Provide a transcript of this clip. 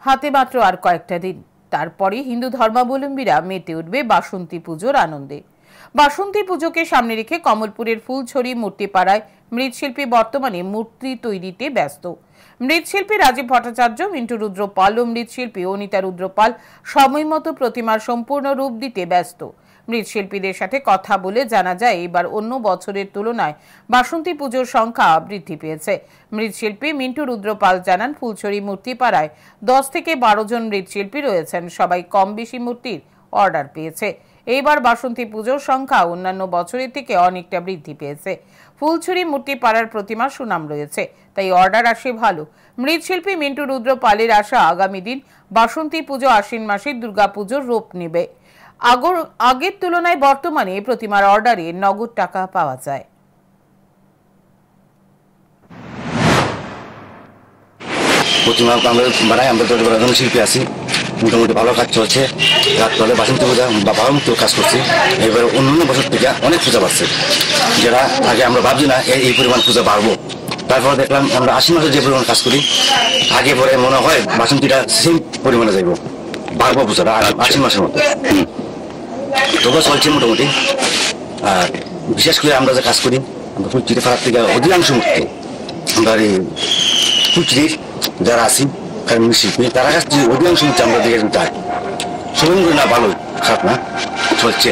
হাতে মাত্র আর কয়েকটা দিন, তারপরে হিন্দু ধর্মাবলম্বীরা মেতে উঠবে বাসন্তী পুজোর আনন্দে। বাসন্তী পুজোকে সামনে রেখে কমলপুরের ফুলছড়ি মূর্তিপাড়ায় মৃৎশিল্পী বর্তমানে মূর্তি তৈরিতে ব্যস্ত। মৃৎশিল্পী রাজীব ভট্টাচার্য, মিন্টু রুদ্র পাল ও মৃৎশিল্পী অনিতা রুদ্র পাল সময় মতো প্রতিমার সম্পূর্ণ রূপ দিতে ব্যস্ত। মৃৎশিল্পীদের সাথে কথা বলে জানা যায়, এবার অন্য বছরের তুলনায় বাসন্তী পুজোর সংখ্যা বৃদ্ধি পেয়েছে। মৃৎশিল্পী মিন্টু রুদ্র পাল জানান, ফুলছড়ি মূর্তিপাড়ায় 10 থেকে 12 জন মৃৎশিল্পী রয়েছেন, সবাই কম বেশি মূর্তির অর্ডার পেয়েছে। এইবার বাসন্তী পুজোর সংখ্যা অন্যান্য বছরের থেকে অনেকটা বৃদ্ধি পেয়েছে। ফুলছড়ি মূর্তিপাড়ার প্রতিমার সুনাম রয়েছে, তাই অর্ডার আসে ভালো। মৃৎশিল্পী মিন্টু রুদ্র পালের আশা, আগামী দিন বাসন্তী পুজো আশ্বিন মাসের দুর্গাপুজোর রূপ নেবে। আগের তুলনায় বর্তমানে প্রতিমার অর্ডারে নগদ টাকা পাওয়া যায়। প্রতিমা আমরা বানাই, আমরা তৈরি করার জন্য শিল্পী আছি, মোটামুটি ভালো কাজ চলছে। রাত পরে বাসন্তী পূজা বা ভালো মতো কাজ করছি। এবার অন্যান্য বছর থেকে অনেক পূজা বাড়ছে, যেটা আগে আমরা ভাবছি না এই পরিমাণ পূজা বাড়বো। তারপর দেখলাম আমরা আশ্বিন মাসে যে পরিমাণ কাজ করি, আগে পরে মনে হয় বাসন্তীটা সেম পরিমাণে যাইব, বাড়বো পূজাটা আশ্বিন মাসের মতো। তবু চলছে মোটামুটি। আর বিশেষ করে আমরা যে কাজ করি, আমরা ফুলচিরি পাড়ার থেকে অধিকাংশ মূর্তি আমরা এই ফুলচিরির যারা আছি শিল্পী, তারা কাছ থেকে অধিকাংশ মূর্তি আমরা দেখে যাই। সবাই না ভালো, খারাপ না, চলছে।